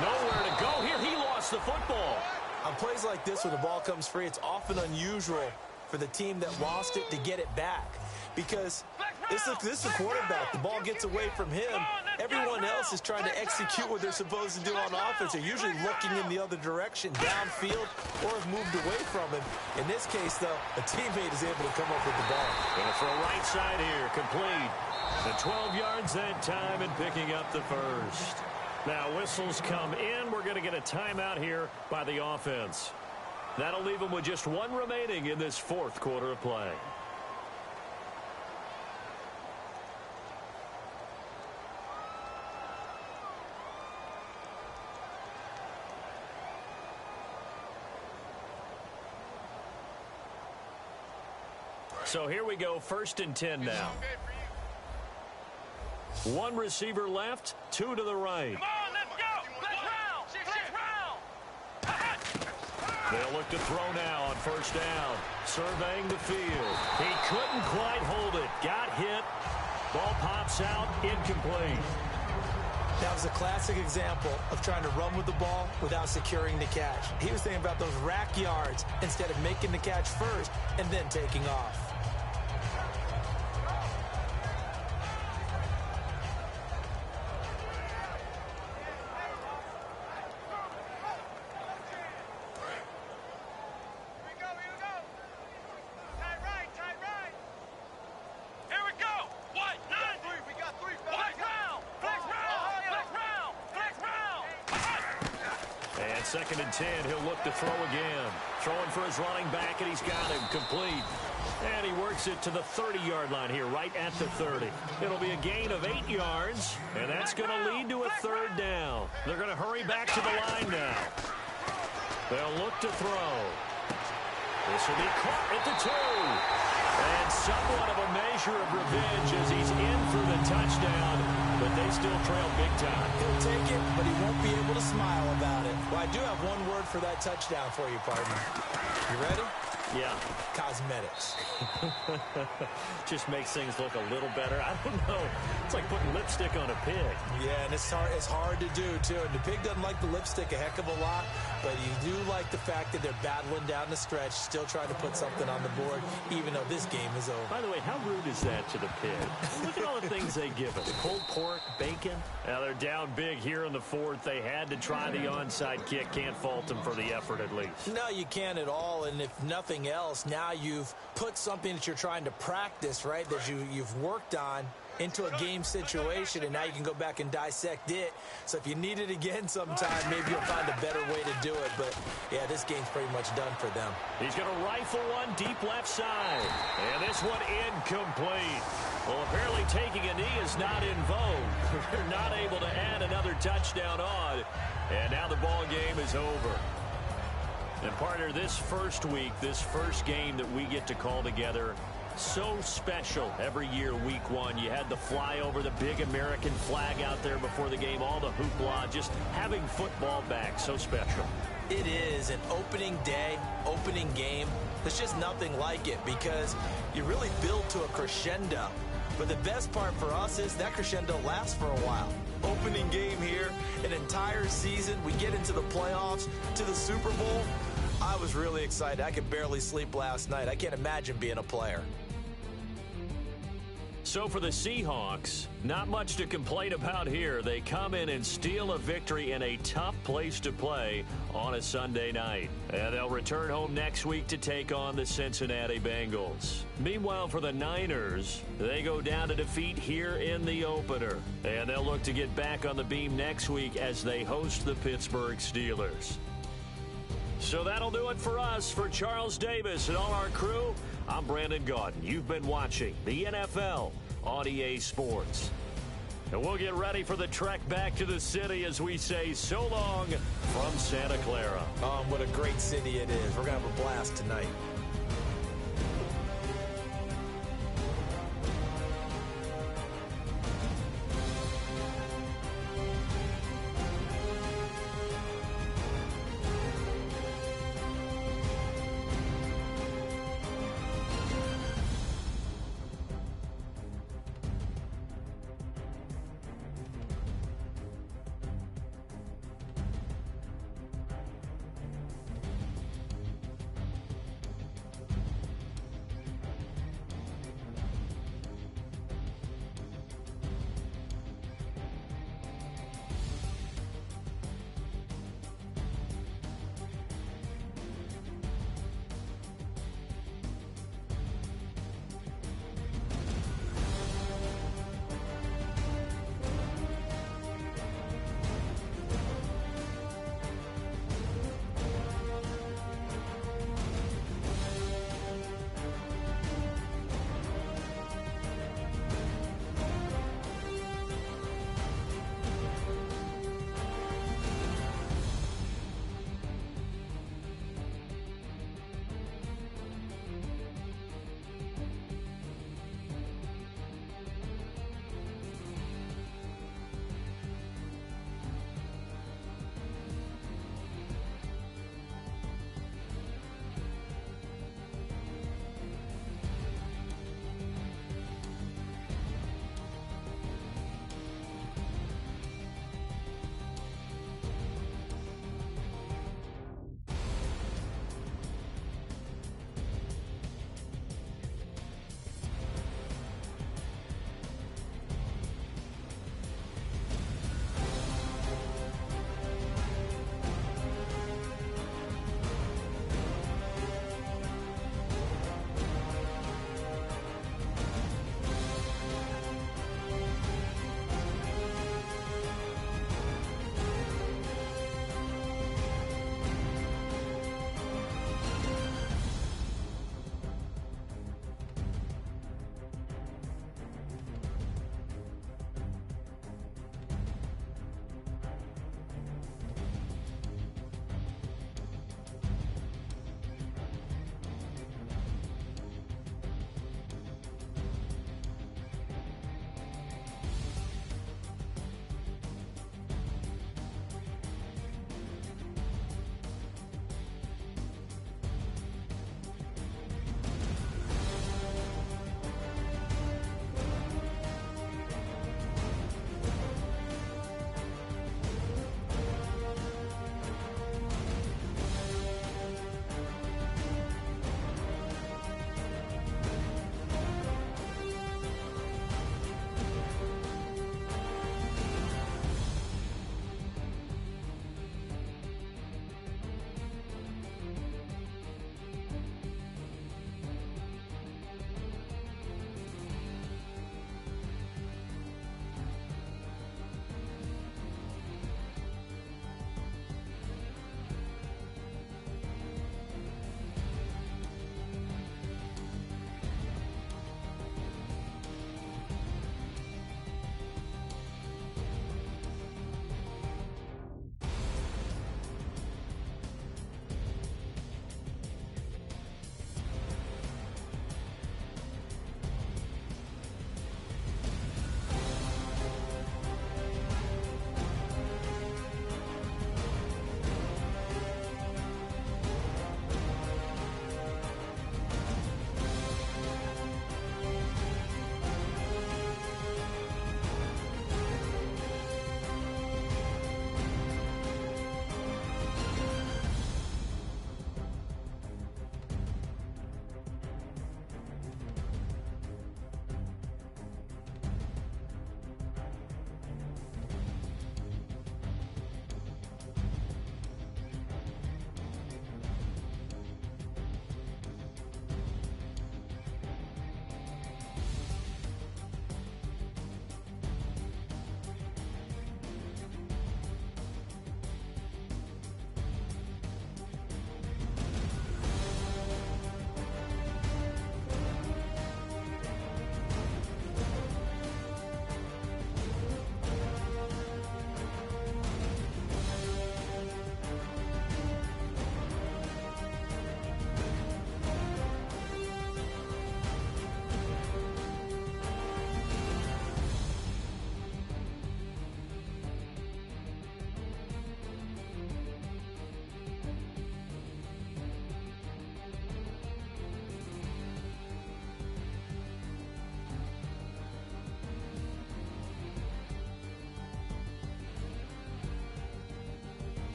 Nowhere to go here. He lost the football. On plays like this, when the ball comes free, it's often unusual for the team that lost it to get it back. Because this is the quarterback. The ball gets away from him. Everyone else is trying to execute what they're supposed to do on offense. They're usually looking in the other direction, downfield, or have moved away from him. In this case, though, a teammate is able to come up with the ball. Going to throw right side here, complete. The 12 yards that time and picking up the first. Now whistles come in. We're going to get a timeout here by the offense. That'll leave them with just 1 remaining in this 4th quarter of play. So here we go, 1st and 10 now. 1 receiver left, 2 to the right. Come on, let's go! Let's round! Six round! They'll look to throw now on first down. Surveying the field. He couldn't quite hold it. Got hit. Ball pops out, incomplete. That was a classic example of trying to run with the ball without securing the catch. He was thinking about those rack yards instead of making the catch first and then taking off. Second and 10, he'll look to throw again. Throwing for his running back, and he's got him complete. And he works it to the 30-yard line here, right at the 30. It'll be a gain of 8 yards, and that's going to lead to a third down. They're going to hurry back to the line now. They'll look to throw. This will be caught at the 2. And somewhat of a measure of revenge as he's in for the touchdown, but they still trail big time. He'll take it, but he won't be able to smile about it. Well, I do have one word for that touchdown for you, partner. You ready? Yeah. Cosmetics. Just makes things look a little better. I don't know. It's like putting lipstick on a pig. Yeah, and it's hard to do, too. And the pig doesn't like the lipstick a heck of a lot, but you do like the fact that they're battling down the stretch, still trying to put something on the board, even though this game is over. By the way, how rude is that to the pig? Look at all the things they give us. Pulled pork, bacon. Now they're down big here in the fourth. They had to try the onside kick. Can't fault them for the effort at least. No, you can't at all. And if nothing else, now you've put something that you're trying to practice, right, that you've worked on into a game situation, and now you can go back and dissect it. So if you need it again sometime, maybe you'll find a better way to do it. But, yeah, this game's pretty much done for them. He's going to rifle one deep left side. And this one incomplete. Well, apparently taking a knee is not in vogue. They're not able to add another touchdown on. And now the ball game is over. And, partner, this first week, this first game that we get to call together, so special every year, week one. You had the flyover, the big American flag out there before the game, all the hoopla, just having football back, so special. It is an opening day, opening game. There's just nothing like it because you really build to a crescendo. But the best part for us is that crescendo lasts for a while. Opening game here, an entire season. We get into the playoffs, to the Super Bowl. I was really excited. I could barely sleep last night. I can't imagine being a player. So for the Seahawks, not much to complain about here. They come in and steal a victory in a tough place to play on a Sunday night. And they'll return home next week to take on the Cincinnati Bengals. Meanwhile, for the Niners, they go down to defeat here in the opener. And they'll look to get back on the beam next week as they host the Pittsburgh Steelers. So that'll do it for us. For Charles Davis and all our crew, I'm Brandon Gaudin. You've been watching the NFL on EA Sports. And we'll get ready for the trek back to the city as we say so long from Santa Clara. What a great city it is. We're going to have a blast tonight.